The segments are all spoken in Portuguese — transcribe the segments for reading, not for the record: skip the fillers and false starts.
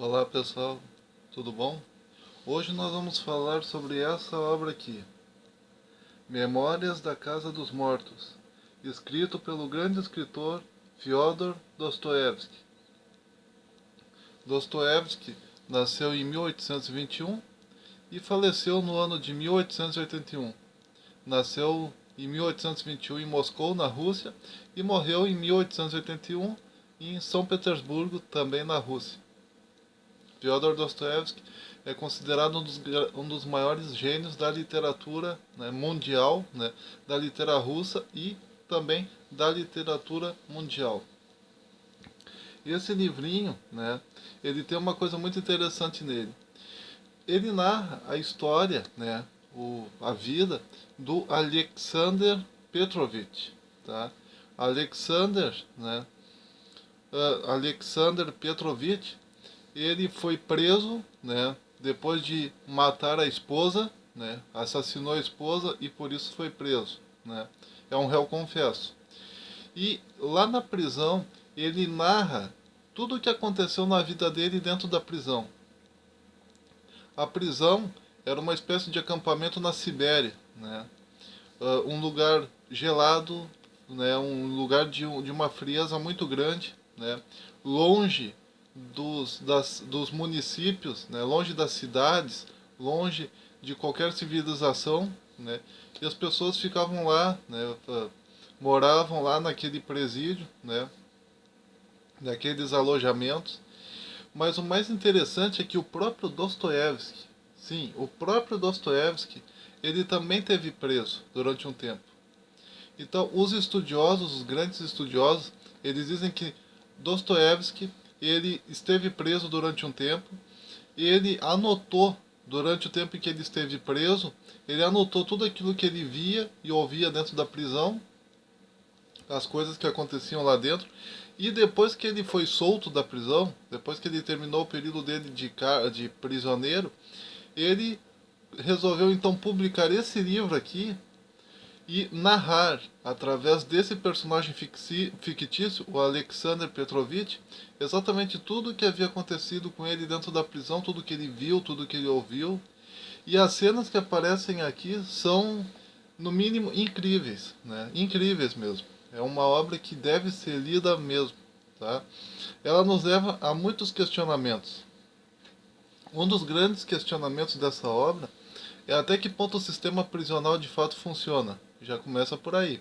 Olá pessoal, tudo bom? Hoje nós vamos falar sobre essa obra aqui, Memórias da Casa dos Mortos, escrito pelo grande escritor Fyodor Dostoiévski. Dostoiévski nasceu em 1821 e faleceu no ano de 1881. Nasceu em 1821 em Moscou, na Rússia, e morreu em 1881 em São Petersburgo, também na Rússia. Fyodor Dostoiévski é considerado um dos maiores gênios da literatura, né, mundial, né, da literatura russa e também da literatura mundial. E esse livrinho, né, ele tem uma coisa muito interessante nele. Ele narra a história, né, a vida do Alexander Petrovich. Tá? Alexander, né, Alexander Petrovich, ele foi preso, né, depois de matar a esposa, né, assassinou a esposa e por isso foi preso, né. É um réu confesso. E lá na prisão ele narra tudo o que aconteceu na vida dele dentro da prisão. A prisão era uma espécie de acampamento na Sibéria, né, um lugar gelado, né, um lugar de uma frieza muito grande, né, longe dos municípios, né, longe das cidades, longe de qualquer civilização, né, e as pessoas ficavam lá, né, moravam lá naquele presídio, né, naqueles alojamentos. Mas o mais interessante é que o próprio Dostoiévski, sim, o próprio Dostoiévski, ele também teve preso durante um tempo. Então, os estudiosos, os grandes estudiosos, eles dizem que Dostoiévski ele esteve preso durante um tempo, e ele anotou, durante o tempo em que ele esteve preso, ele anotou tudo aquilo que ele via e ouvia dentro da prisão, as coisas que aconteciam lá dentro, e depois que ele foi solto da prisão, depois que ele terminou o período dele de prisioneiro, ele resolveu então publicar esse livro aqui, e narrar, através desse personagem fictício, o Alexander Petrovich, exatamente tudo o que havia acontecido com ele dentro da prisão, tudo que ele viu, tudo que ele ouviu. E as cenas que aparecem aqui são, no mínimo, incríveis, né? Incríveis mesmo. É uma obra que deve ser lida mesmo, tá? Ela nos leva a muitos questionamentos. Um dos grandes questionamentos dessa obra é até que ponto o sistema prisional de fato funciona. Já começa por aí.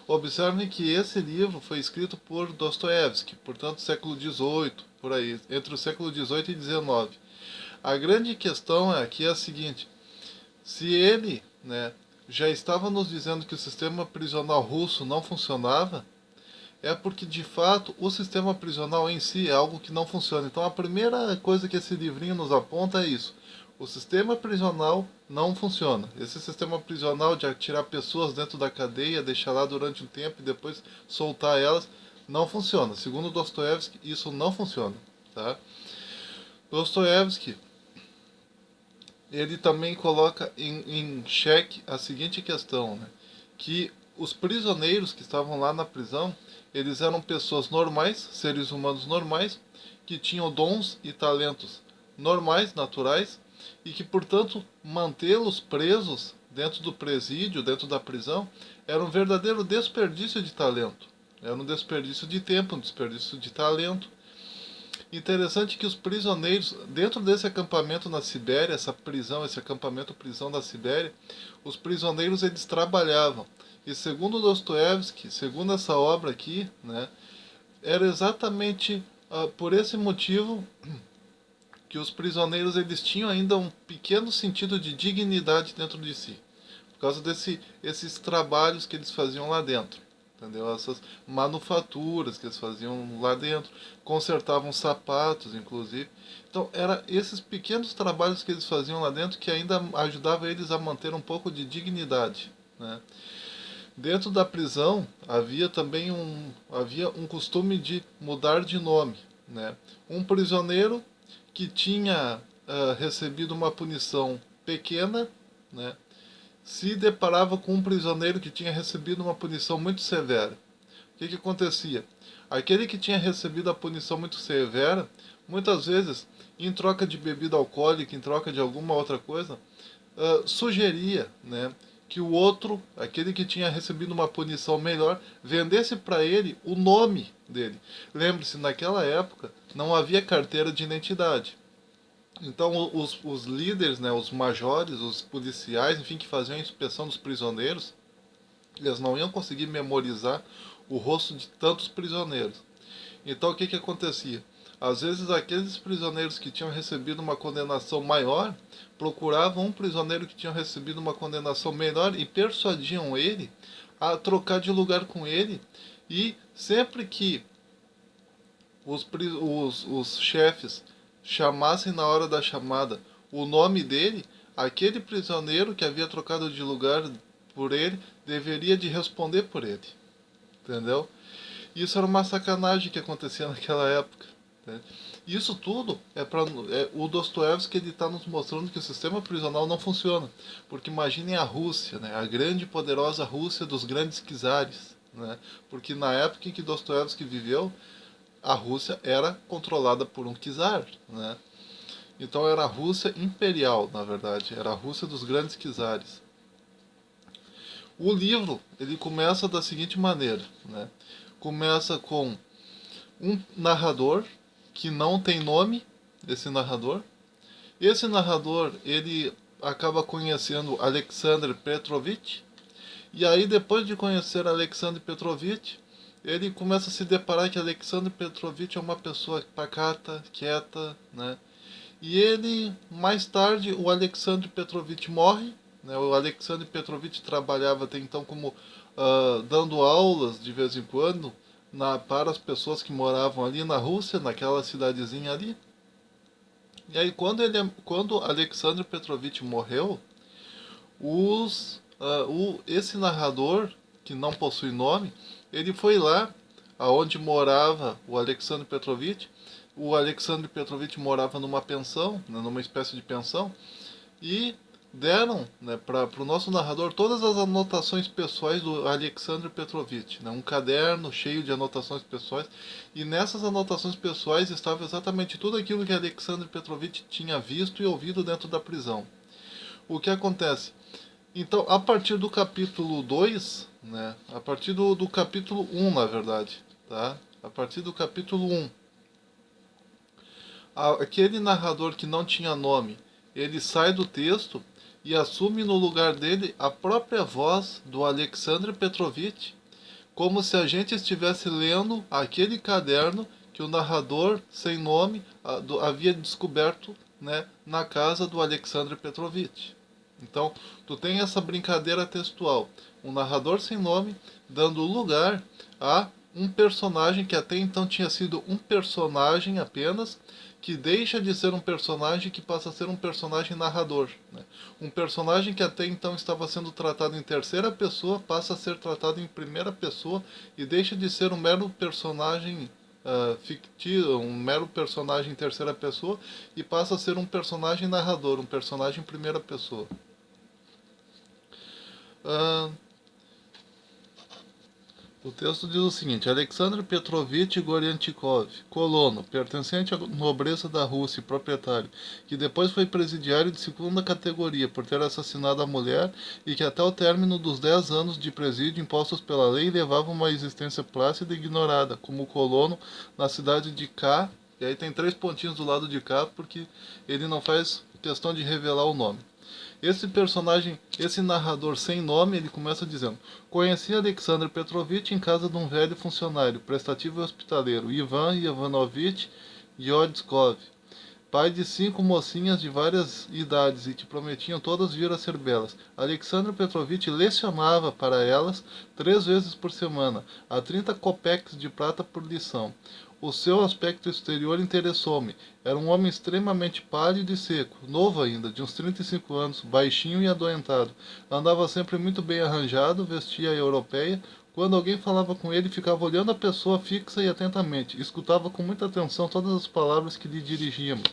Observem que esse livro foi escrito por Dostoiévski, portanto século XVIII, por aí, entre o século XVIII e XIX. A grande questão aqui é a seguinte: se ele, né, já estava nos dizendo que o sistema prisional russo não funcionava, é porque de fato o sistema prisional em si é algo que não funciona. Então a primeira coisa que esse livrinho nos aponta é isso: o sistema prisional não funciona. Esse sistema prisional de atirar pessoas dentro da cadeia, deixar lá durante um tempo e depois soltar elas, não funciona. Segundo Dostoiévski, isso não funciona. Tá? Dostoiévski, ele também coloca em xeque a seguinte questão, né? Que os prisioneiros que estavam lá na prisão, eles eram pessoas normais, seres humanos normais, que tinham dons e talentos normais, naturais, e que, portanto, mantê-los presos dentro do presídio, dentro da prisão, era um verdadeiro desperdício de talento. Era um desperdício de tempo, um desperdício de talento. Interessante que os prisioneiros, dentro desse acampamento na Sibéria, essa prisão, esse acampamento prisão da Sibéria, os prisioneiros eles trabalhavam. E segundo Dostoiévski, segundo essa obra aqui, né, era exatamente por esse motivo que os prisioneiros eles tinham ainda um pequeno sentido de dignidade dentro de si, por causa esses trabalhos que eles faziam lá dentro. Entendeu? Essas manufaturas que eles faziam lá dentro, consertavam sapatos, inclusive. Então, era esses pequenos trabalhos que eles faziam lá dentro que ainda ajudavam eles a manter um pouco de dignidade, né? Dentro da prisão havia um costume de mudar de nome, né? Um prisioneiro que tinha recebido uma punição pequena, né, se deparava com um prisioneiro que tinha recebido uma punição muito severa. O que acontecia? Aquele que tinha recebido a punição muito severa, muitas vezes, em troca de bebida alcoólica, em troca de alguma outra coisa, sugeria, né, que o outro, aquele que tinha recebido uma punição melhor, vendesse para ele o nome dele. Lembre-se, naquela época não havia carteira de identidade. Então os líderes, né, os majores, os policiais, enfim, que faziam a inspeção dos prisioneiros, eles não iam conseguir memorizar o rosto de tantos prisioneiros. Então o que que acontecia? Às vezes aqueles prisioneiros que tinham recebido uma condenação maior procuravam um prisioneiro que tinha recebido uma condenação menor e persuadiam ele a trocar de lugar com ele. E sempre que os chefes chamassem na hora da chamada o nome dele, aquele prisioneiro que havia trocado de lugar por ele deveria de responder por ele. Entendeu? Isso era uma sacanagem que acontecia naquela época. Né? Isso tudo o Dostoiévski, ele está nos mostrando que o sistema prisional não funciona. Porque imaginem a Rússia, né? A grande e poderosa Rússia dos grandes czares. Né? Porque na época em que Dostoiévski viveu, a Rússia era controlada por um czar. Né? Então era a Rússia imperial, na verdade. Era a Rússia dos grandes czares. O livro ele começa da seguinte maneira. Né? Começa com um narrador que não tem nome, esse narrador. Esse narrador, ele acaba conhecendo Alexander Petrovich, e aí depois de conhecer Alexander Petrovich, ele começa a se deparar que Alexander Petrovich é uma pessoa pacata, quieta, né? E ele, mais tarde, o Alexander Petrovich morre, né? O Alexander Petrovich trabalhava até então como dando aulas de vez em quando, para as pessoas que moravam ali na Rússia, naquela cidadezinha ali. E aí quando Alexander Petrovich morreu, esse narrador, que não possui nome, ele foi lá aonde morava o Alexander Petrovich. O Alexander Petrovich morava numa pensão, né, numa espécie de pensão, e deram, né, para o nosso narrador todas as anotações pessoais do Alexander Petrovich, né, um caderno cheio de anotações pessoais, e nessas anotações pessoais estava exatamente tudo aquilo que Alexander Petrovich tinha visto e ouvido dentro da prisão. O que acontece? Então, a partir do capítulo 2, né, a partir do capítulo 1, na verdade, tá? A partir do capítulo 1, aquele narrador que não tinha nome, ele sai do texto e assume no lugar dele a própria voz do Alexander Petrovich, como se a gente estivesse lendo aquele caderno que o narrador sem nome havia descoberto, né, na casa do Alexander Petrovich. Então, tu tem essa brincadeira textual, um narrador sem nome dando lugar a um personagem que até então tinha sido um personagem apenas, que deixa de ser um personagem que passa a ser um personagem narrador. Né? Um personagem que até então estava sendo tratado em terceira pessoa passa a ser tratado em primeira pessoa e deixa de ser um mero personagem fictício, um mero personagem em terceira pessoa e passa a ser um personagem narrador, um personagem em primeira pessoa. O texto diz o seguinte: Alexander Petrovich Goryantikov, colono, pertencente à nobreza da Rússia e proprietário, que depois foi presidiário de segunda categoria por ter assassinado a mulher e que até o término dos 10 anos de presídio impostos pela lei levava uma existência plácida e ignorada, como colono na cidade de K. E aí tem 3 pontinhos do lado de K porque ele não faz questão de revelar o nome. Esse personagem, esse narrador sem nome, ele começa dizendo: conheci Alexander Petrovich em casa de um velho funcionário, prestativo e hospitaleiro, Ivan Ivanovich Yodskov, pai de 5 mocinhas de várias idades e que prometiam todas vir a ser belas. Alexander Petrovich lecionava para elas 3 vezes por semana, a 30 kopecks de prata por lição. O seu aspecto exterior interessou-me. Era um homem extremamente pálido e seco, novo ainda, de uns 35 anos, baixinho e adoentado. Andava sempre muito bem arranjado, vestia a europeia, Quando alguém falava com ele, ficava olhando a pessoa fixa e atentamente, escutava com muita atenção todas as palavras que lhe dirigíamos,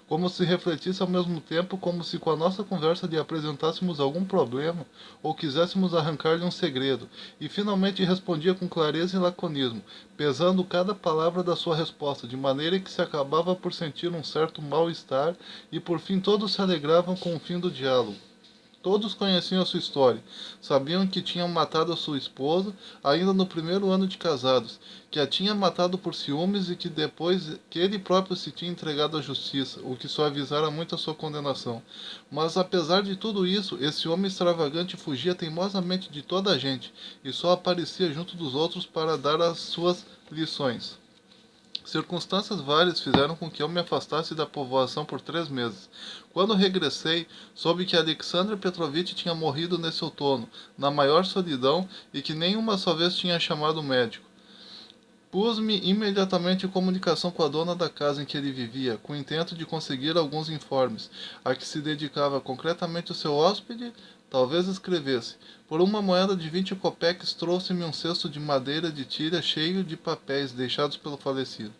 como se refletisse ao mesmo tempo, como se com a nossa conversa lhe apresentássemos algum problema ou quiséssemos arrancar-lhe um segredo, e finalmente respondia com clareza e laconismo, pesando cada palavra da sua resposta, de maneira que se acabava por sentir um certo mal-estar, e por fim todos se alegravam com o fim do diálogo. Todos conheciam a sua história, sabiam que tinham matado a sua esposa ainda no primeiro ano de casados, que a tinha matado por ciúmes e que depois que ele próprio se tinha entregado à justiça, o que suavizara muito a sua condenação. Mas apesar de tudo isso, esse homem extravagante fugia teimosamente de toda a gente e só aparecia junto dos outros para dar as suas lições. Circunstâncias várias fizeram com que eu me afastasse da povoação por 3 meses. Quando regressei, soube que Alexandre Petrovitch tinha morrido nesse outono, na maior solidão, e que nem uma só vez tinha chamado o médico. Pus-me imediatamente em comunicação com a dona da casa em que ele vivia, com o intento de conseguir alguns informes, a que se dedicava concretamente o seu hóspede, talvez escrevesse. Por uma moeda de 20 copeques trouxe-me um cesto de madeira de tilha cheio de papéis deixados pelo falecido.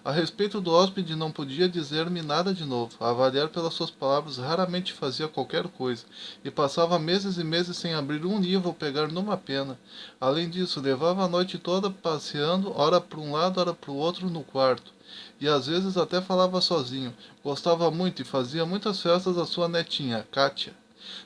A respeito do hóspede não podia dizer-me nada de novo. A avaliar pelas suas palavras, raramente fazia qualquer coisa, e passava meses e meses sem abrir um livro ou pegar numa pena. Além disso, levava a noite toda passeando, ora para um lado, ora para o outro no quarto. E às vezes até falava sozinho. Gostava muito e fazia muitas festas à sua netinha, Kátia.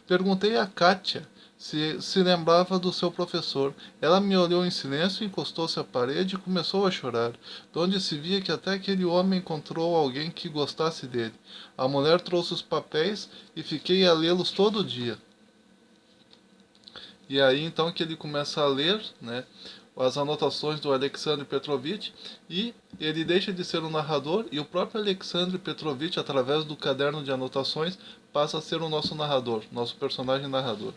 Perguntei a Kátia se lembrava do seu professor. Ela me olhou em silêncio, encostou-se à parede e começou a chorar, donde se via que até aquele homem encontrou alguém que gostasse dele. A mulher trouxe os papéis e fiquei a lê-los todo dia. E aí então que ele começa a ler, né, as anotações do Alexandre Petrovitch, e ele deixa de ser um narrador, e o próprio Alexandre Petrovitch, através do caderno de anotações, passa a ser o nosso narrador, nosso personagem narrador.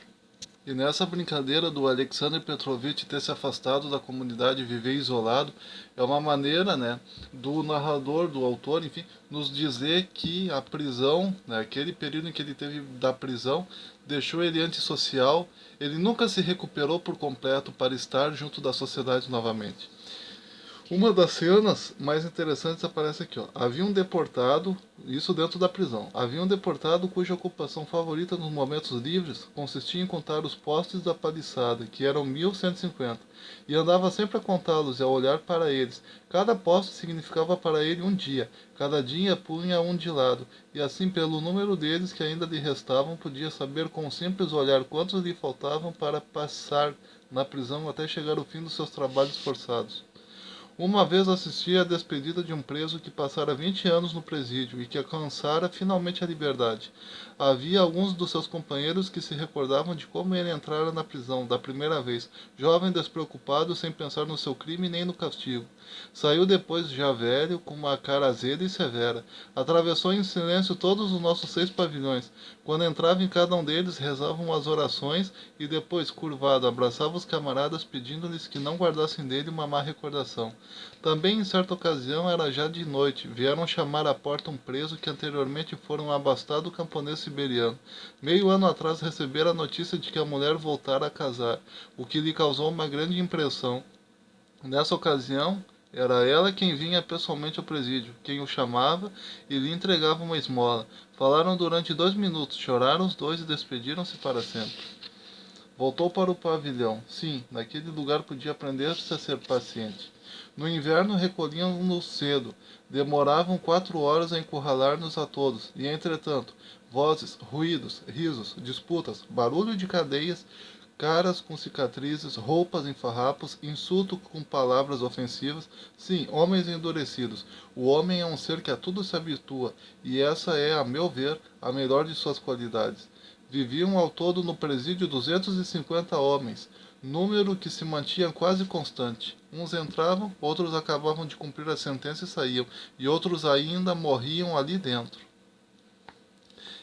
E nessa brincadeira do Alexandre Petrovitch ter se afastado da comunidade e viver isolado, é uma maneira, né, do narrador, do autor, enfim, nos dizer que a prisão, né, aquele período em que ele teve da prisão, deixou ele antissocial, ele nunca se recuperou por completo para estar junto da sociedade novamente. Uma das cenas mais interessantes aparece aqui, ó. Havia um deportado, isso dentro da prisão. Havia um deportado cuja ocupação favorita nos momentos livres consistia em contar os postes da paliçada, que eram 1150, e andava sempre a contá-los e a olhar para eles. Cada poste significava para ele um dia, cada dia punha um de lado, e assim pelo número deles que ainda lhe restavam, podia saber com um simples olhar quantos lhe faltavam para passar na prisão até chegar ao fim dos seus trabalhos forçados. Uma vez assisti à despedida de um preso que passara 20 anos no presídio e que alcançara finalmente a liberdade. Havia alguns dos seus companheiros que se recordavam de como ele entrara na prisão da primeira vez, jovem, despreocupado, sem pensar no seu crime nem no castigo. Saiu depois já velho, com uma cara azeda e severa. Atravessou em silêncio todos os nossos 6 pavilhões. Quando entrava em cada um deles, rezava umas orações e depois, curvado, abraçava os camaradas pedindo-lhes que não guardassem dele uma má recordação. Também em certa ocasião era já de noite, vieram chamar à porta um preso que anteriormente fora um abastado camponês siberiano. Meio ano atrás recebera a notícia de que a mulher voltara a casar, o que lhe causou uma grande impressão. Nessa ocasião, era ela quem vinha pessoalmente ao presídio, quem o chamava e lhe entregava uma esmola. Falaram durante 2 minutos, choraram os dois e despediram-se para sempre. Voltou para o pavilhão. Sim, naquele lugar podia aprender-se a ser paciente. No inverno recolhiam-nos cedo. Demoravam 4 horas a encurralar-nos a todos. E, entretanto, vozes, ruídos, risos, disputas, barulho de cadeias, caras com cicatrizes, roupas em farrapos, insulto com palavras ofensivas. Sim, homens endurecidos. O homem é um ser que a tudo se habitua, e essa é, a meu ver, a melhor de suas qualidades. Viviam ao todo no presídio 250 homens, número que se mantinha quase constante. Uns entravam, outros acabavam de cumprir a sentença e saíam, e outros ainda morriam ali dentro.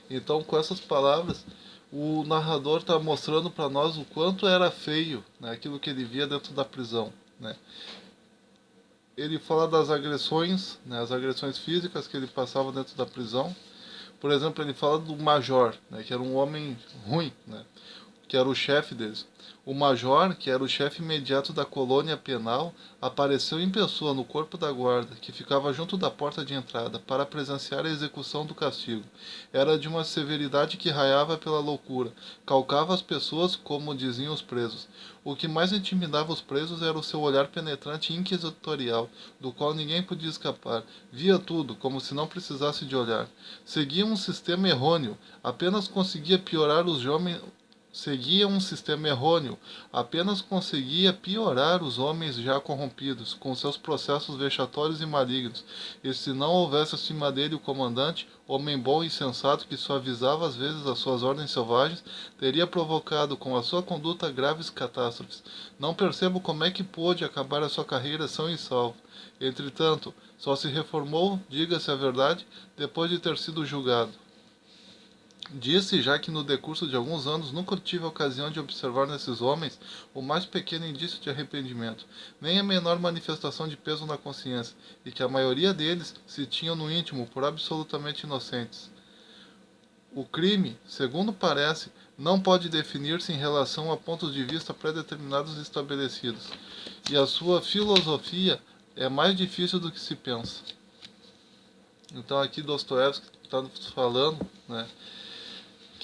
Então, com essas palavras, o narrador está mostrando para nós o quanto era feio, né, aquilo que ele via dentro da prisão, né. Ele fala das agressões, né, as agressões físicas que ele passava dentro da prisão. Por exemplo, ele fala do major, né, que era um homem ruim, né, que era o chefe deles. O major, que era o chefe imediato da colônia penal, apareceu em pessoa no corpo da guarda, que ficava junto da porta de entrada, para presenciar a execução do castigo. Era de uma severidade que raiava pela loucura, calcava as pessoas, como diziam os presos. O que mais intimidava os presos era o seu olhar penetrante e inquisitorial, do qual ninguém podia escapar. Via tudo, como se não precisasse de olhar. Seguia um sistema errôneo, apenas conseguia piorar os homens. Seguia um sistema errôneo, apenas conseguia piorar os homens já corrompidos, com seus processos vexatórios e malignos. E se não houvesse acima dele o comandante, homem bom e sensato que suavizava às vezes as suas ordens selvagens, teria provocado com a sua conduta graves catástrofes. Não percebo como é que pôde acabar a sua carreira são e salvo. Entretanto, só se reformou, diga-se a verdade, depois de ter sido julgado. Disse já que no decurso de alguns anos nunca tive a ocasião de observar nesses homens o mais pequeno indício de arrependimento, nem a menor manifestação de peso na consciência, e que a maioria deles se tinham no íntimo por absolutamente inocentes. O crime, segundo parece, não pode definir-se em relação a pontos de vista pré-determinados e estabelecidos, e a sua filosofia é mais difícil do que se pensa. Então aqui Dostoiévski está nos falando, né,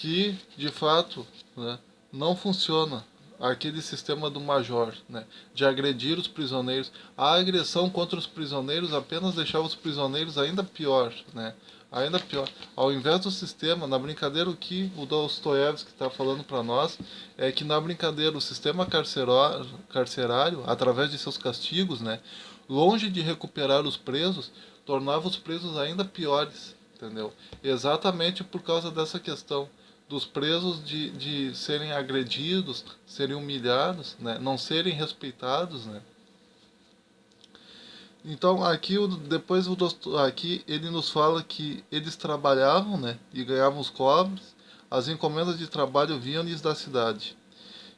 que, de fato, né, não funciona aquele sistema do major, né, de agredir os prisioneiros. A agressão contra os prisioneiros apenas deixava os prisioneiros ainda pior, né, ainda pior. Ao invés do sistema, na brincadeira, o que o Dostoiévski está falando para nós é que na brincadeira o sistema carcerário, através de seus castigos, né, longe de recuperar os presos, tornava os presos ainda piores, entendeu? Exatamente por causa dessa questão dos presos de serem agredidos, serem humilhados, né? Não serem respeitados, né? Então aqui aqui ele nos fala que eles trabalhavam, né? E ganhavam os cobres, as encomendas de trabalho vinham-lhes da cidade.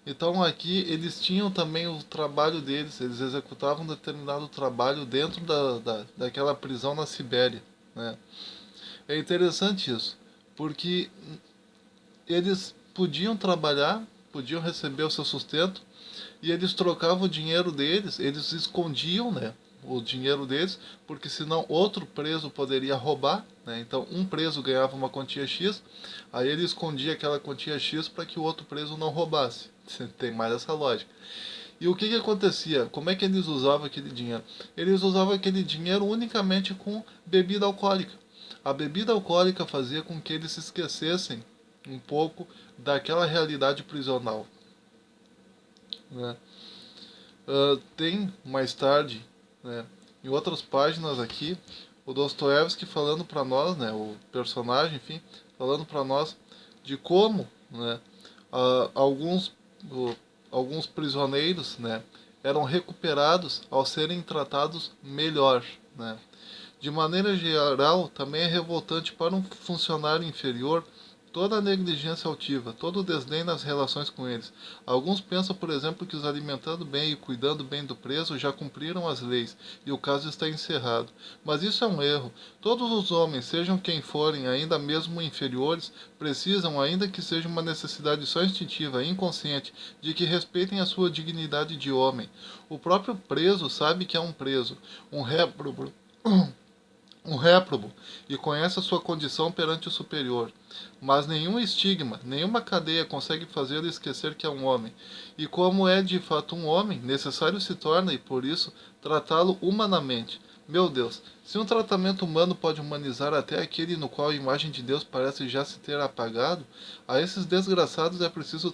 Então aqui eles tinham também o trabalho deles, eles executavam um determinado trabalho dentro daquela prisão na Sibéria, né? É interessante isso, porque eles podiam trabalhar, podiam receber o seu sustento, e eles trocavam o dinheiro deles, eles escondiam, né, o dinheiro deles, porque senão outro preso poderia roubar, né? Então um preso ganhava uma quantia X, aí ele escondia aquela quantia X para que o outro preso não roubasse. Tem mais essa lógica. E o que acontecia? Como é que eles usavam aquele dinheiro? Eles usavam aquele dinheiro unicamente com bebida alcoólica. A bebida alcoólica fazia com que eles se esquecessem um pouco daquela realidade prisional, né? Tem mais tarde, né, em outras páginas aqui, o Dostoiévski falando para nós, né, o personagem, enfim, falando para nós de como, né, alguns, alguns prisioneiros, né, eram recuperados ao serem tratados melhor, né. De maneira geral, também é revoltante para um funcionário inferior toda a negligência altiva, todo o desdém nas relações com eles. Alguns pensam, por exemplo, que os alimentando bem e cuidando bem do preso já cumpriram as leis e o caso está encerrado. Mas isso é um erro. Todos os homens, sejam quem forem, ainda mesmo inferiores, precisam, ainda que seja uma necessidade só instintiva, inconsciente, de que respeitem a sua dignidade de homem. O próprio preso sabe que é um preso, um réprobo. Um réprobo, e conhece a sua condição perante o superior. Mas nenhum estigma, nenhuma cadeia consegue fazê-lo esquecer que é um homem. E como é de fato um homem, necessário se torna, e por isso, tratá-lo humanamente. Meu Deus, se um tratamento humano pode humanizar até aquele no qual a imagem de Deus parece já se ter apagado, a esses desgraçados é preciso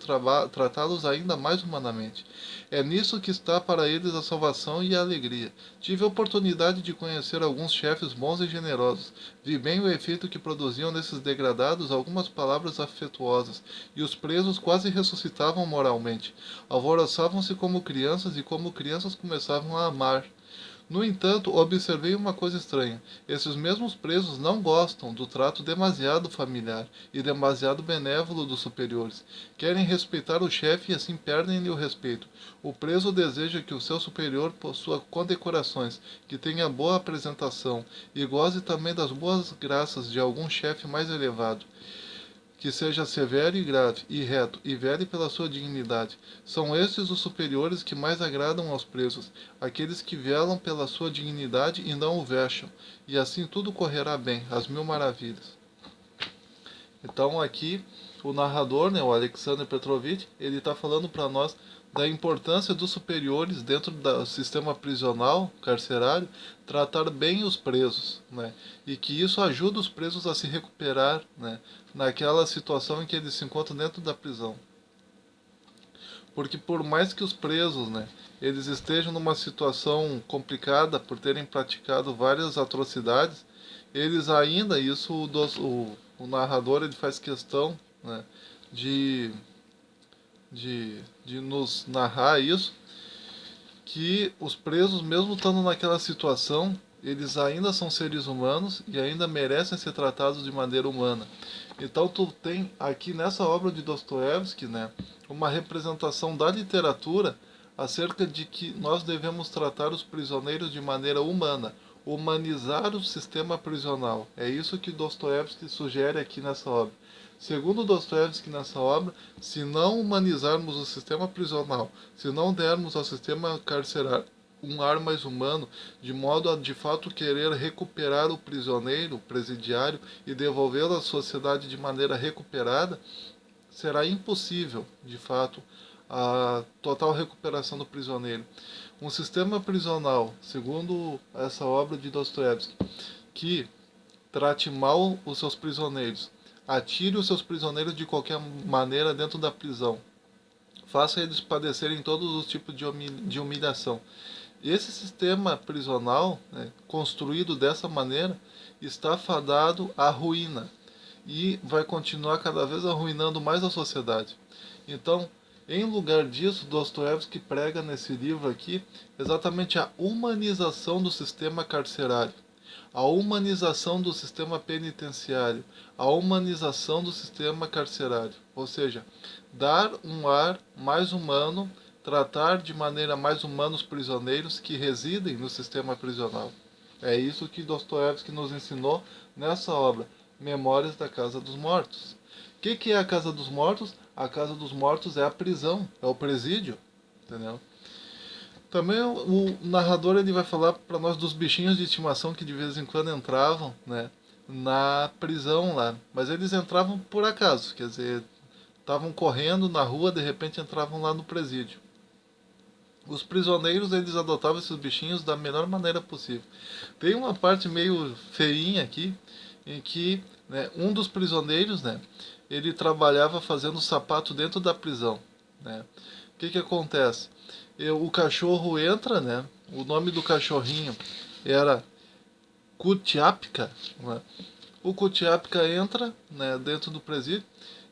tratá-los ainda mais humanamente. É nisso que está para eles a salvação e a alegria. Tive a oportunidade de conhecer alguns chefes bons e generosos. Vi bem o efeito que produziam nesses degradados algumas palavras afetuosas, e os presos quase ressuscitavam moralmente. Alvoroçavam-se como crianças e como crianças começavam a amar. No entanto, observei uma coisa estranha. Esses mesmos presos não gostam do trato demasiado familiar e demasiado benévolo dos superiores. Querem respeitar o chefe e assim perdem-lhe o respeito. O preso deseja que o seu superior possua condecorações, que tenha boa apresentação e goze também das boas graças de algum chefe mais elevado. que seja severo e grave, e reto, e vele pela sua dignidade. São estes os superiores que mais agradam aos presos, aqueles que velam pela sua dignidade e não o vexam, e assim tudo correrá bem, às mil maravilhas. Então aqui o narrador, né, o Alexander Petrovich, ele está falando para nós da importância dos superiores dentro do sistema prisional, carcerário, tratar bem os presos, né, e que isso ajuda os presos a se recuperar, né, naquela situação em que eles se encontram dentro da prisão. Porque por mais que os presos, né, eles estejam numa situação complicada por terem praticado várias atrocidades, eles ainda, isso o narrador ele faz questão, né, de, de nos narrar isso, que os presos, mesmo estando naquela situação, eles ainda são seres humanos e ainda merecem ser tratados de maneira humana. Então tu tem aqui nessa obra de Dostoiévski, né, uma representação da literatura acerca de que nós devemos tratar os prisioneiros de maneira humana, humanizar o sistema prisional. É isso que Dostoiévski sugere aqui nessa obra. Segundo Dostoiévski nessa obra, se não humanizarmos o sistema prisional, se não dermos ao sistema carcerário um ar mais humano, de modo a de fato querer recuperar o prisioneiro, o presidiário, e devolvê-lo à sociedade de maneira recuperada, será impossível, de fato, a total recuperação do prisioneiro. Um sistema prisional, segundo essa obra de Dostoiévski, que trate mal os seus prisioneiros, atire os seus prisioneiros de qualquer maneira dentro da prisão, faça eles padecerem todos os tipos de humilhação. Esse sistema prisional, né, construído dessa maneira, está fadado à ruína e vai continuar cada vez arruinando mais a sociedade. Então, em lugar disso, Dostoiévski prega nesse livro aqui exatamente a humanização do sistema carcerário, a humanização do sistema penitenciário, a humanização do sistema carcerário, ou seja, dar um ar mais humano, tratar de maneira mais humana os prisioneiros que residem no sistema prisional. É isso que Dostoiévski nos ensinou nessa obra, Memórias da Casa dos Mortos. O que é a Casa dos Mortos? A Casa dos Mortos é a prisão, é o presídio, entendeu? Também o narrador ele vai falar para nós dos bichinhos de estimação que de vez em quando entravam, né, na prisão lá, mas eles entravam por acaso, quer dizer, estavam correndo na rua, de repente entravam lá no presídio. Os prisioneiros eles adotavam esses bichinhos da melhor maneira possível. Tem uma parte meio feinha aqui em que, né, um dos prisioneiros, né, ele trabalhava fazendo sapato dentro da prisão, né. O que acontece? O cachorro entra, né? O nome do cachorrinho era Kutiapka, né? O Kutiapka entra, né, dentro do presídio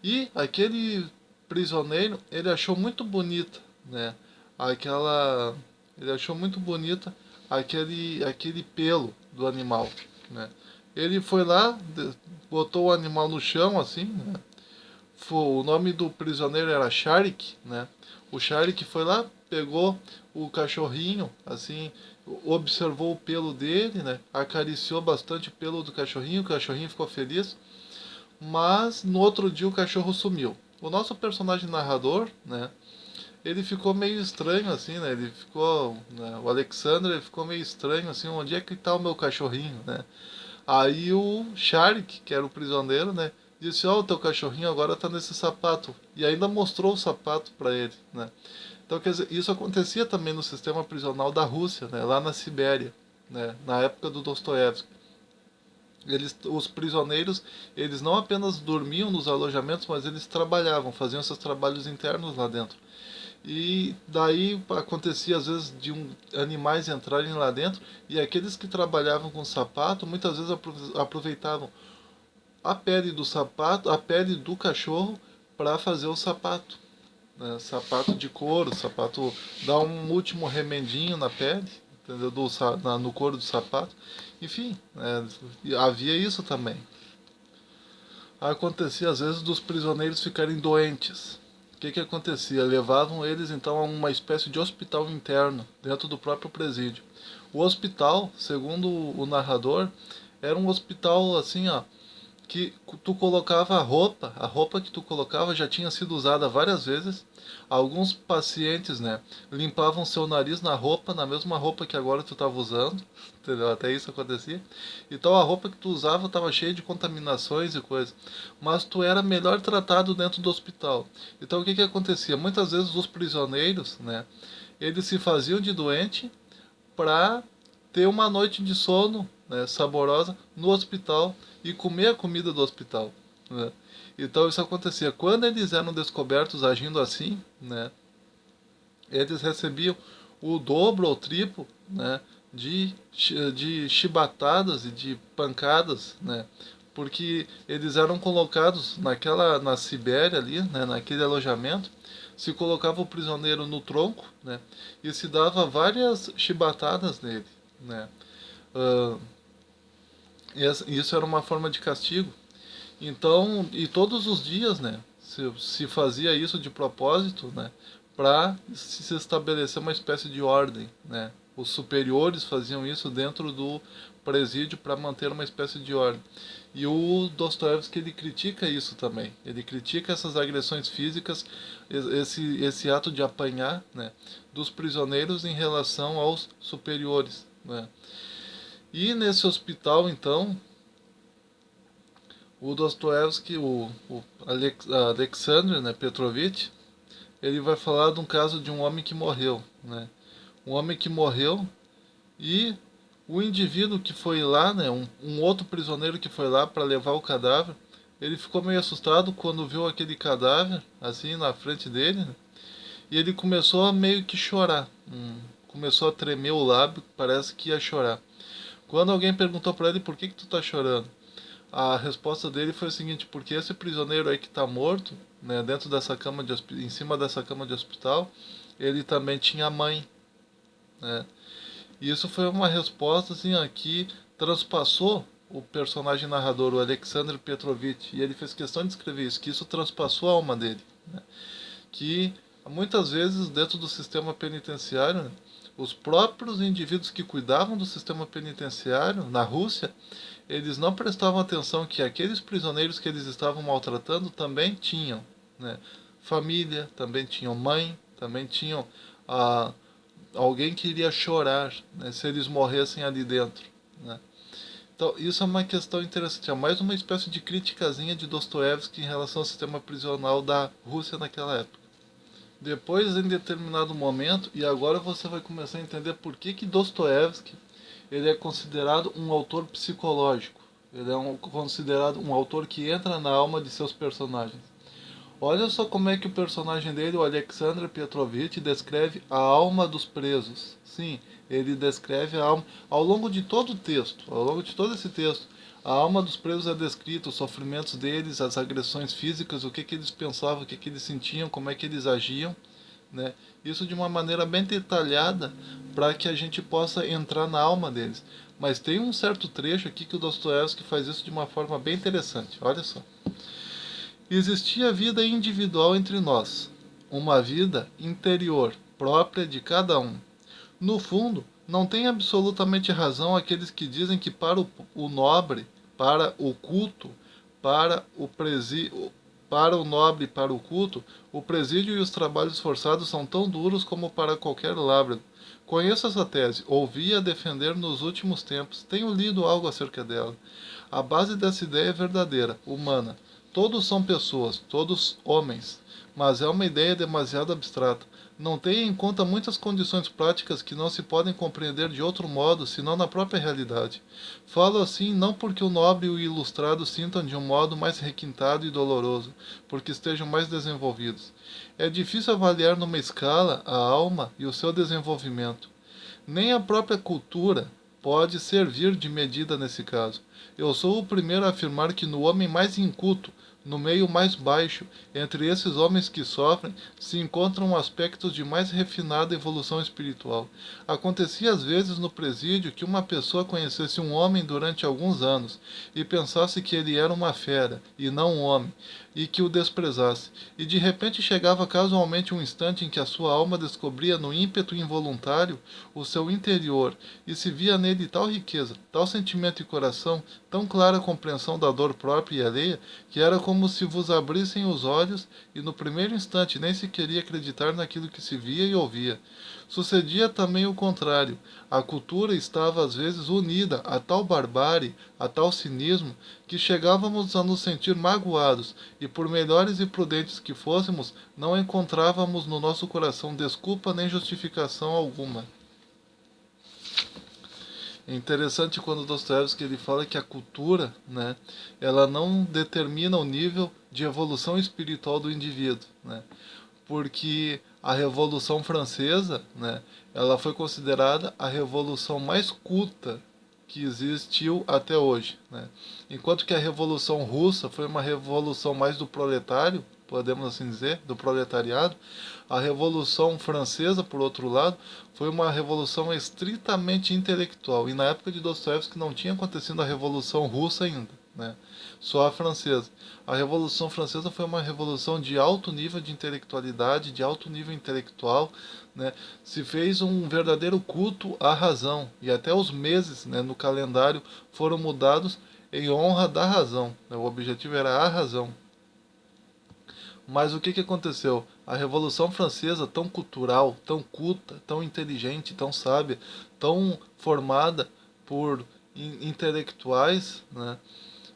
e aquele prisioneiro ele achou muito bonita, né? Aquela, ele achou muito bonita aquele pelo do animal, né? Ele foi lá, botou o animal no chão assim, né? O nome do prisioneiro era Sharik, né? O Sharik foi lá, pegou o cachorrinho, assim, observou o pelo dele, né? Acariciou bastante o pelo do cachorrinho, o cachorrinho ficou feliz, mas no outro dia o cachorro sumiu. O nosso personagem narrador, né? Ele ficou meio estranho, assim, né? Ele ficou, né? O Alexander ele ficou meio estranho, assim, onde é que tá o meu cachorrinho, né? Aí o Sharik, que era o prisioneiro, né? Disse, ó, o teu cachorrinho agora tá nesse sapato. E ainda mostrou o sapato para ele, né? Então, quer dizer, isso acontecia também no sistema prisional da Rússia, né? Lá na Sibéria, né? Na época do Dostoiévski. Os prisioneiros, eles não apenas dormiam nos alojamentos, mas eles trabalhavam, faziam seus trabalhos internos lá dentro. E daí acontecia às vezes de animais entrarem lá dentro e aqueles que trabalhavam com sapato muitas vezes aproveitavam a pele do sapato, a pele do cachorro para fazer o sapato, né? Sapato de couro, sapato dá um último remendinho na pele, entendeu? No couro do sapato. Enfim, né? Havia isso também. Acontecia às vezes dos prisioneiros ficarem doentes. O que acontecia? Levavam eles então a uma espécie de hospital interno dentro do próprio presídio. O hospital, segundo o narrador, era um hospital assim, ó, que tu colocava a roupa que tu colocava já tinha sido usada várias vezes. Alguns pacientes, né, limpavam seu nariz na roupa, na mesma roupa que agora tu estava usando, entendeu? Até isso acontecia. Então a roupa que tu usava estava cheia de contaminações e coisas, mas tu era melhor tratado dentro do hospital. Então o que que acontecia? Muitas vezes os prisioneiros, né, eles se faziam de doente para ter uma noite de sono, né, saborosa no hospital e comer a comida do hospital, né? Então isso acontecia. Quando eles eram descobertos agindo assim, né, eles recebiam o dobro ou triplo, né, de chibatadas e de pancadas, né, porque eles eram colocados na Sibéria ali, né, naquele alojamento, se colocava o prisioneiro no tronco, né, e se dava várias chibatadas nele, né. Ah, isso era uma forma de castigo. Então, e todos os dias, né, se fazia isso de propósito, né, para se estabelecer uma espécie de ordem, né. Os superiores faziam isso dentro do presídio para manter uma espécie de ordem. E o Dostoiévski ele critica isso também. Ele critica essas agressões físicas, esse ato de apanhar, né, dos prisioneiros em relação aos superiores, né. E nesse hospital, então, o Dostoiévski, o Alexandre, né, Petrovich, ele vai falar de um caso de um homem que morreu, né? Um homem que morreu e o indivíduo que foi lá, né, um outro prisioneiro que foi lá para levar o cadáver, ele ficou meio assustado quando viu aquele cadáver assim na frente dele, né? E ele começou a meio que chorar, começou a tremer o lábio, parece que ia chorar. Quando alguém perguntou para ele por que tu tá chorando, a resposta dele foi o seguinte: porque esse prisioneiro aí que está morto, né, dentro dessa cama em cima dessa cama de hospital, ele também tinha mãe, né? E isso foi uma resposta assim, ó, que transpassou o personagem narrador, o Alexander Petrovich, e ele fez questão de escrever isso, que isso transpassou a alma dele, né? Que muitas vezes dentro do sistema penitenciário, né, os próprios indivíduos que cuidavam do sistema penitenciário na Rússia, eles não prestavam atenção que aqueles prisioneiros que eles estavam maltratando também tinham, né, família, também tinham mãe, também tinham ah, alguém que iria chorar, né, se eles morressem ali dentro, né. Então isso é uma questão interessante, é mais uma espécie de criticazinha de Dostoiévski em relação ao sistema prisional da Rússia naquela época. Depois, em determinado momento, e agora você vai começar a entender por que Dostoiévski ele é considerado um autor psicológico. Ele é considerado um autor que entra na alma de seus personagens. Olha só como é que o personagem dele, o Alexandre Petrovich, descreve a alma dos presos. Sim, ele descreve a alma ao longo de todo o texto, ao longo de todo esse texto. A alma dos presos é descrita, os sofrimentos deles, as agressões físicas, o que eles pensavam, o que eles sentiam, como é que eles agiam, né? Isso de uma maneira bem detalhada para que a gente possa entrar na alma deles. Mas tem um certo trecho aqui que o Dostoiévski faz isso de uma forma bem interessante. Olha só. Existia vida individual entre nós, uma vida interior, própria de cada um. No fundo, não tem absolutamente razão aqueles que dizem que para o nobre, para o culto, para o presídio, para o nobre e para o culto, o presídio e os trabalhos forçados são tão duros como para qualquer lábrego. Conheço essa tese, ouvi-a defender nos últimos tempos, tenho lido algo acerca dela. A base dessa ideia é verdadeira, humana. Todos são pessoas, todos homens, mas é uma ideia demasiado abstrata. Não tem em conta muitas condições práticas que não se podem compreender de outro modo senão na própria realidade. Falo assim não porque o nobre e o ilustrado sintam de um modo mais requintado e doloroso, porque estejam mais desenvolvidos. É difícil avaliar numa escala a alma e o seu desenvolvimento. Nem a própria cultura pode servir de medida nesse caso. Eu sou o primeiro a afirmar que no homem mais inculto, no meio mais baixo, entre esses homens que sofrem, se encontram aspectos de mais refinada evolução espiritual. Acontecia às vezes no presídio que uma pessoa conhecesse um homem durante alguns anos e pensasse que ele era uma fera e não um homem, e que o desprezasse, e de repente chegava casualmente um instante em que a sua alma descobria no ímpeto involuntário o seu interior, e se via nele tal riqueza, tal sentimento e coração, tão clara a compreensão da dor própria e alheia, que era como se vos abrissem os olhos, e no primeiro instante nem se queria acreditar naquilo que se via e ouvia. Sucedia também o contrário. A cultura estava às vezes unida a tal barbárie, a tal cinismo, que chegávamos a nos sentir magoados, e por melhores e prudentes que fôssemos, não encontrávamos no nosso coração desculpa nem justificação alguma. É interessante quando Dostoiévski ele fala que a cultura, né, ela não determina o nível de evolução espiritual do indivíduo, né, porque a Revolução Francesa, né, ela foi considerada a revolução mais culta que existiu até hoje, né, enquanto que a Revolução Russa foi uma revolução mais do proletário, podemos assim dizer, do proletariado. A Revolução Francesa, por outro lado, foi uma revolução estritamente intelectual. E na época de Dostoiévski não tinha acontecido a Revolução Russa ainda, né? Só a francesa. A Revolução Francesa foi uma revolução de alto nível de intelectualidade, de alto nível intelectual, né? Se fez um verdadeiro culto à razão. E até os meses, né, no calendário foram mudados em honra da razão. O objetivo era a razão. Mas o que aconteceu? A Revolução Francesa, tão cultural, tão culta, tão inteligente, tão sábia, tão formada por intelectuais, né?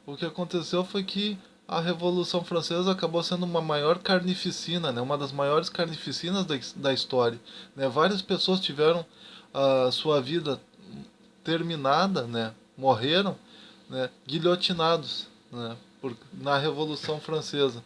O que aconteceu foi que a Revolução Francesa acabou sendo uma maior carnificina, né? Uma das maiores carnificinas da história. Né? Várias pessoas tiveram a sua vida terminada, né? Morreram, né? Guilhotinados, né? Na Revolução Francesa.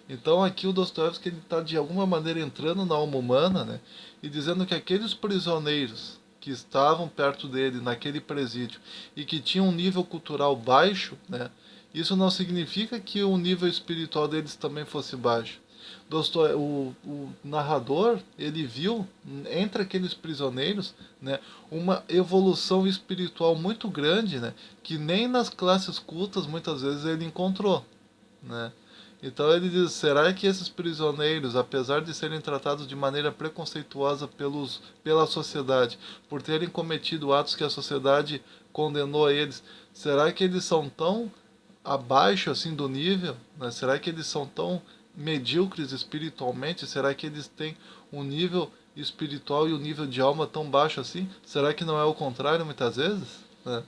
Então aqui o Dostoiévski está de alguma maneira entrando na alma humana, né, e dizendo que aqueles prisioneiros que estavam perto dele naquele presídio e que tinham um nível cultural baixo, né, isso não significa que o nível espiritual deles também fosse baixo. O narrador ele viu entre aqueles prisioneiros, né, uma evolução espiritual muito grande, né, que nem nas classes cultas muitas vezes ele encontrou, né. Então ele diz, será que esses prisioneiros, apesar de serem tratados de maneira preconceituosa pela sociedade, por terem cometido atos que a sociedade condenou a eles, será que eles são tão abaixo assim do nível? Né? Será que eles são tão medíocres espiritualmente? Será que eles têm um nível espiritual e um nível de alma tão baixo assim? Será que não é o contrário muitas vezes? Né?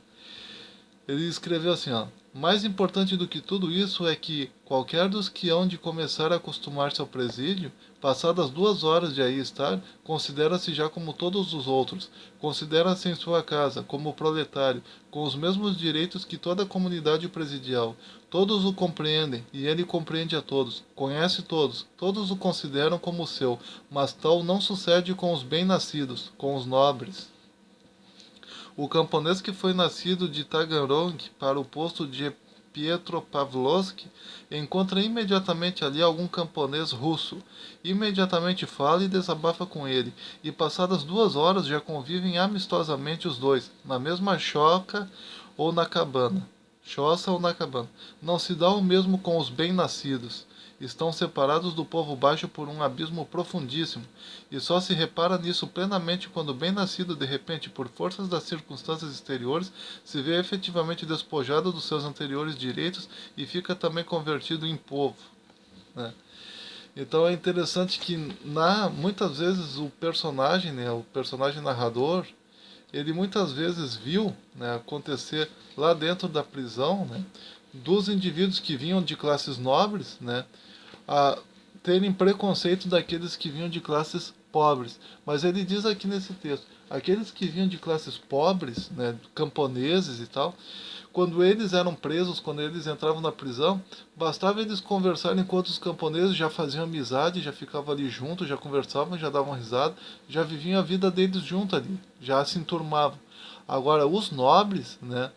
Ele escreveu assim, ó: mais importante do que tudo isso é que qualquer dos que hão de começar a acostumar-se ao presídio, passadas 2 horas de aí estar, considera-se já como todos os outros, considera-se em sua casa, como proletário, com os mesmos direitos que toda a comunidade presidial. Todos o compreendem, e ele compreende a todos, conhece todos, todos o consideram como seu, mas tal não sucede com os bem-nascidos, com os nobres. O camponês que foi nascido de Taganrog para o posto de Pietropavlovsk encontra imediatamente ali algum camponês russo. Imediatamente fala e desabafa com ele, e passadas 2 horas já convivem amistosamente os dois, na mesma choca ou na cabana. Choça ou na cabana. Não se dá o mesmo com os bem-nascidos. Estão separados do povo baixo por um abismo profundíssimo, e só se repara nisso plenamente quando o bem-nascido, de repente, por forças das circunstâncias exteriores, se vê efetivamente despojado dos seus anteriores direitos e fica também convertido em povo. Né? Então é interessante que muitas vezes o personagem, né, o personagem narrador, ele muitas vezes viu, né, acontecer lá dentro da prisão, né, dos indivíduos que vinham de classes nobres, né, a terem preconceito daqueles que vinham de classes pobres. Mas ele diz aqui nesse texto, aqueles que vinham de classes pobres, né, camponeses e tal, quando eles eram presos, quando eles entravam na prisão, bastava eles conversarem com outros camponeses, já faziam amizade, já ficavam ali juntos, já conversavam, já davam risada, já viviam a vida deles junto ali, já se enturmavam. Agora, os nobres, né,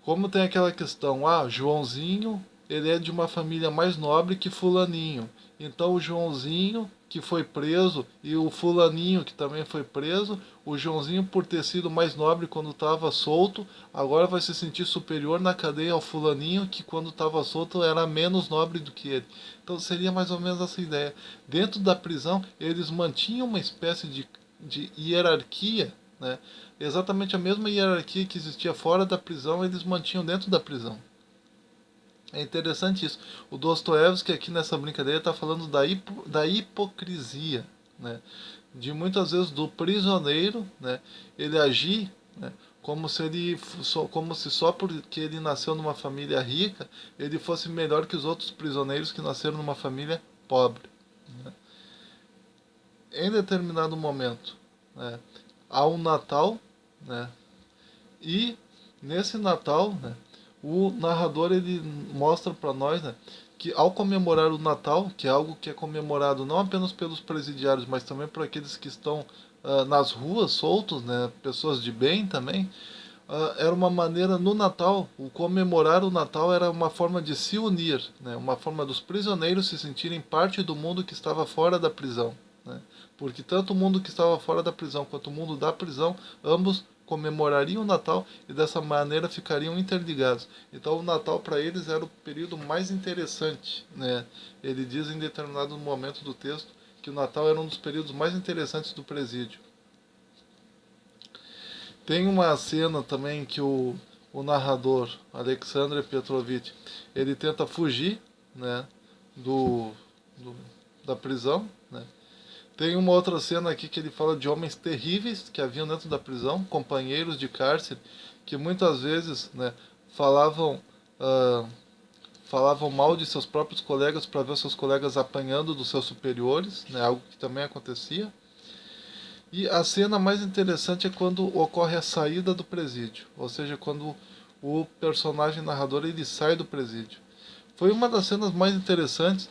como tem aquela questão, Joãozinho, ele é de uma família mais nobre que fulaninho. Então o Joãozinho, que foi preso, e o fulaninho, que também foi preso, o Joãozinho, por ter sido mais nobre quando estava solto, agora vai se sentir superior na cadeia ao fulaninho, que quando estava solto era menos nobre do que ele. Então seria mais ou menos essa ideia. Dentro da prisão, eles mantinham uma espécie de hierarquia, né, exatamente a mesma hierarquia que existia fora da prisão, eles mantinham dentro da prisão. É interessante isso. O Dostoiévski aqui nessa brincadeira está falando da hipocrisia, né? De muitas vezes do prisioneiro, né? Ele agir, né? Como se só porque ele nasceu numa família rica ele fosse melhor que os outros prisioneiros que nasceram numa família pobre, né? Em determinado momento, né, há um Natal, né? E nesse Natal, né, o narrador ele mostra para nós, né, que ao comemorar o Natal, que é algo que é comemorado não apenas pelos presidiários, mas também por aqueles que estão nas ruas soltos, né, pessoas de bem também, era uma maneira no Natal, o comemorar o Natal era uma forma de se unir, né, uma forma dos prisioneiros se sentirem parte do mundo que estava fora da prisão, né, porque tanto o mundo que estava fora da prisão quanto o mundo da prisão, ambos comemorariam o Natal e dessa maneira ficariam interligados. Então o Natal para eles era o período mais interessante, né? Ele diz em determinado momento do texto que o Natal era um dos períodos mais interessantes do presídio. Tem uma cena também que o narrador, Alexander Petrovich, ele tenta fugir, né, do, do da prisão, né? Tem uma outra cena aqui que ele fala de homens terríveis que haviam dentro da prisão, companheiros de cárcere, que muitas vezes, né, falavam, ah, falavam mal de seus próprios colegas para ver seus colegas apanhando dos seus superiores, né, algo que também acontecia. E a cena mais interessante é quando ocorre a saída do presídio, ou seja, quando o personagem narrador ele sai do presídio. Foi uma das cenas mais interessantes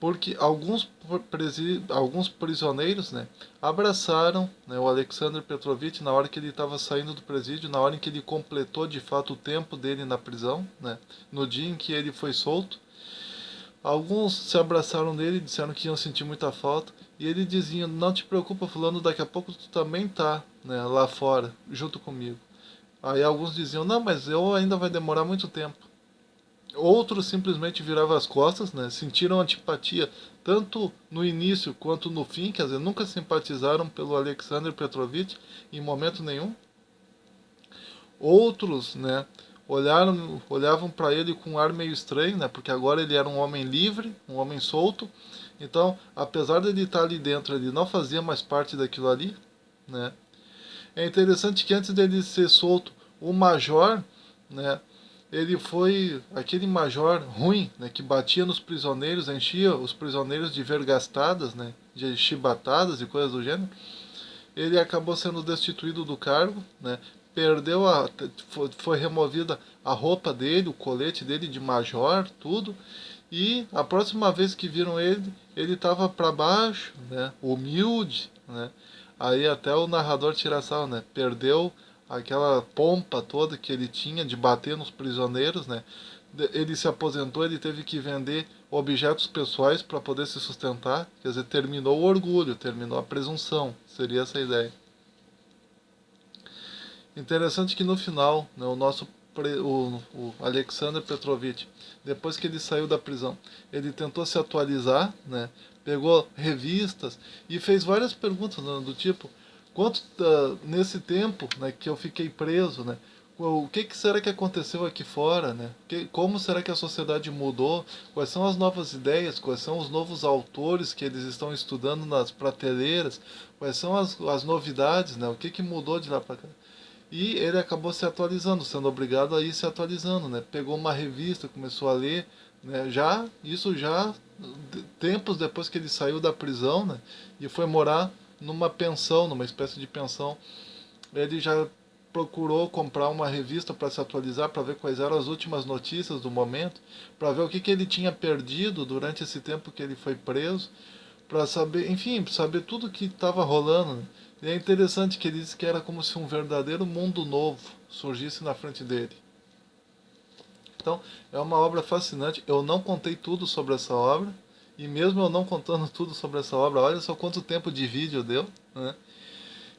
porque alguns prisioneiros, né, abraçaram, né, o Alexander Petrovich na hora que ele estava saindo do presídio, na hora em que ele completou de fato o tempo dele na prisão, né, no dia em que ele foi solto. Alguns se abraçaram nele e disseram que iam sentir muita falta. E ele dizia, não te preocupa fulano, daqui a pouco tu também tá, né, lá fora, junto comigo. Aí alguns diziam, não, mas eu ainda vai demorar muito tempo. Outros simplesmente viravam as costas, né, sentiram antipatia tanto no início quanto no fim, quer dizer, nunca simpatizaram pelo Alexander Petrovich em momento nenhum. Outros, né, olhavam para ele com um ar meio estranho, né, porque agora ele era um homem livre, um homem solto. Então, apesar de ele estar ali dentro, ele não fazia mais parte daquilo ali, né? É interessante que antes dele ser solto, o major, né, ele foi aquele major ruim, né, que batia nos prisioneiros, enchia os prisioneiros de vergastadas, né, de chibatadas e coisas do gênero. Ele acabou sendo destituído do cargo, né? Perdeu foi removida a roupa dele, o colete dele de major, tudo. E a próxima vez que viram ele, ele estava para baixo, né? Humilde, né? Aí até o narrador tira sarro, né? Perdeu aquela pompa toda que ele tinha de bater nos prisioneiros, né? Ele se aposentou, ele teve que vender objetos pessoais para poder se sustentar. Quer dizer, terminou o orgulho, terminou a presunção. Seria essa a ideia. Interessante que no final, né, o Alexander Petrovich, depois que ele saiu da prisão, ele tentou se atualizar, né, pegou revistas e fez várias perguntas, né, do tipo, nesse tempo, né, que eu fiquei preso, né, o que será que aconteceu aqui fora, né? Como será que a sociedade mudou? Quais são as novas ideias? Quais são os novos autores que eles estão estudando nas prateleiras? Quais são as novidades, né? O que mudou de lá para cá? E ele acabou se atualizando, sendo obrigado a ir se atualizando, né? Pegou uma revista, começou a ler, né? Isso já tempos depois que ele saiu da prisão, né? E foi morar numa pensão, numa espécie de pensão. Ele já procurou comprar uma revista para se atualizar, para ver quais eram as últimas notícias do momento, para ver o que ele tinha perdido durante esse tempo que ele foi preso, para saber, enfim, saber tudo que estava rolando, né? E é interessante que ele disse que era como se um verdadeiro mundo novo surgisse na frente dele. Então, é uma obra fascinante. Eu não contei tudo sobre essa obra, e mesmo eu não contando tudo sobre essa obra, olha só quanto tempo de vídeo deu, né?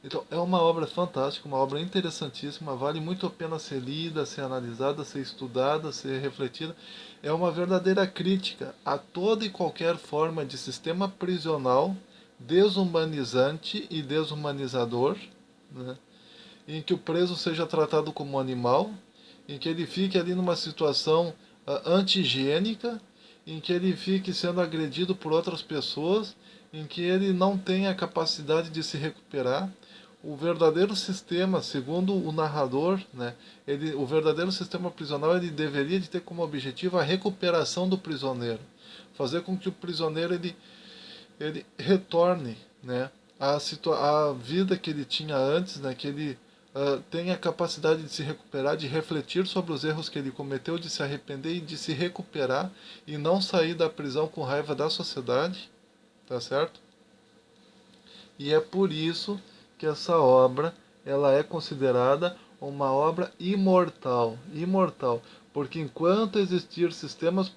Então, é uma obra fantástica, uma obra interessantíssima, vale muito a pena ser lida, ser analisada, ser estudada, ser refletida. É uma verdadeira crítica a toda e qualquer forma de sistema prisional desumanizante e desumanizador, né? em que o preso seja tratado como animal, em que ele fique ali numa situação anti-higiênica, em que ele fique sendo agredido por outras pessoas, em que ele não tenha a capacidade de se recuperar. O verdadeiro sistema, segundo o narrador, né, o verdadeiro sistema prisional, ele deveria de ter como objetivo a recuperação do prisioneiro, fazer com que o prisioneiro ele retorne, né, à vida que ele tinha antes, né, que ele tenha a capacidade de se recuperar, de refletir sobre os erros que ele cometeu, de se arrepender e de se recuperar e não sair da prisão com raiva da sociedade, tá certo? E é por isso que essa obra ela é considerada uma obra imortal, imortal, porque enquanto existir sistemas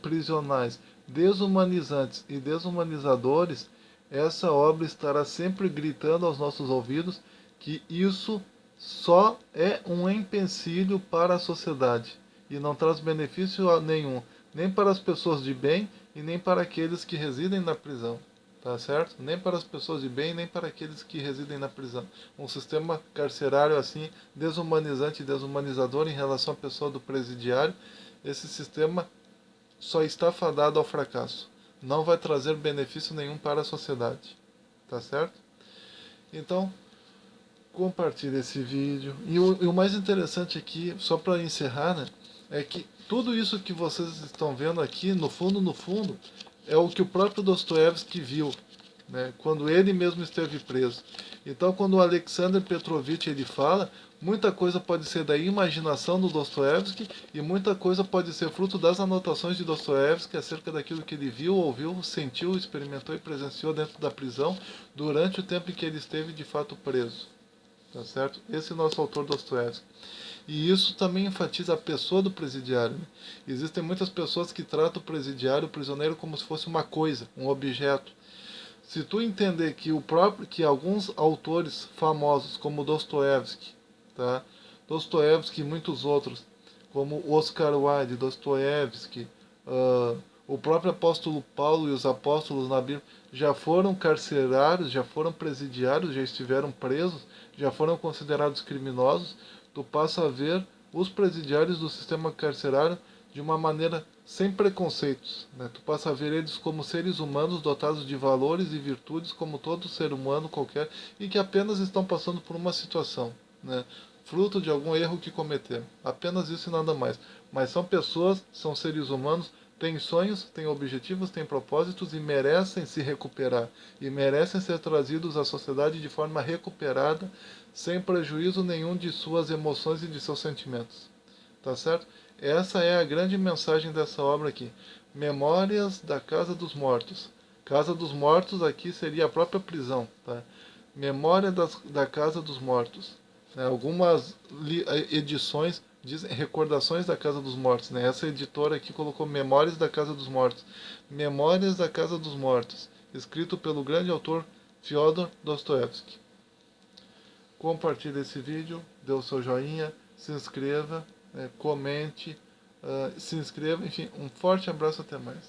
prisionais desumanizantes e desumanizadores, essa obra estará sempre gritando aos nossos ouvidos que isso só é um empecilho para a sociedade e não traz benefício nenhum, nem para as pessoas de bem e nem para aqueles que residem na prisão. Tá certo? Nem para as pessoas de bem, nem para aqueles que residem na prisão. Um sistema carcerário assim, desumanizante e desumanizador em relação à pessoa do presidiário, esse sistema só está fadado ao fracasso. Não vai trazer benefício nenhum para a sociedade. Tá certo? Então, compartilhe esse vídeo. E o mais interessante aqui, só para encerrar, né, é que tudo isso que vocês estão vendo aqui, no fundo, é o que o próprio Dostoiévski viu, né, quando ele mesmo esteve preso. Então, quando o Alexander Petrovich ele fala, muita coisa pode ser da imaginação do Dostoiévski e muita coisa pode ser fruto das anotações de Dostoiévski acerca daquilo que ele viu, ouviu, sentiu, experimentou e presenciou dentro da prisão durante o tempo em que ele esteve de fato preso. Tá certo? Esse é o nosso autor Dostoiévski. E isso também enfatiza a pessoa do presidiário. Né? Existem muitas pessoas que tratam o presidiário, o prisioneiro, como se fosse uma coisa, um objeto. Se tu entender que alguns autores famosos, como Dostoiévski, tá? Dostoiévski e muitos outros, como Oscar Wilde, Dostoiévski, o próprio apóstolo Paulo e os apóstolos na Bíblia, já foram carcerários, já foram presidiários, já estiveram presos, já foram considerados criminosos, tu passa a ver os presidiários do sistema carcerário de uma maneira sem preconceitos. Né? Tu passa a ver eles como seres humanos dotados de valores e virtudes, como todo ser humano qualquer, e que apenas estão passando por uma situação, né? Fruto de algum erro que cometeram. Apenas isso e nada mais. Mas são pessoas, são seres humanos, têm sonhos, têm objetivos, têm propósitos e merecem se recuperar. E merecem ser trazidos à sociedade de forma recuperada, sem prejuízo nenhum de suas emoções e de seus sentimentos. Tá certo? Essa é a grande mensagem dessa obra aqui. Memórias da Casa dos Mortos. Casa dos Mortos aqui seria a própria prisão. Tá? Memória da Casa dos Mortos. Algumas edições dizem Recordações da Casa dos Mortos. Né? Essa editora aqui colocou Memórias da Casa dos Mortos. Memórias da Casa dos Mortos. Escrito pelo grande autor Fyodor Dostoevsky. Compartilhe esse vídeo, dê o seu joinha, se inscreva, comente, se inscreva, enfim, um forte abraço, até mais.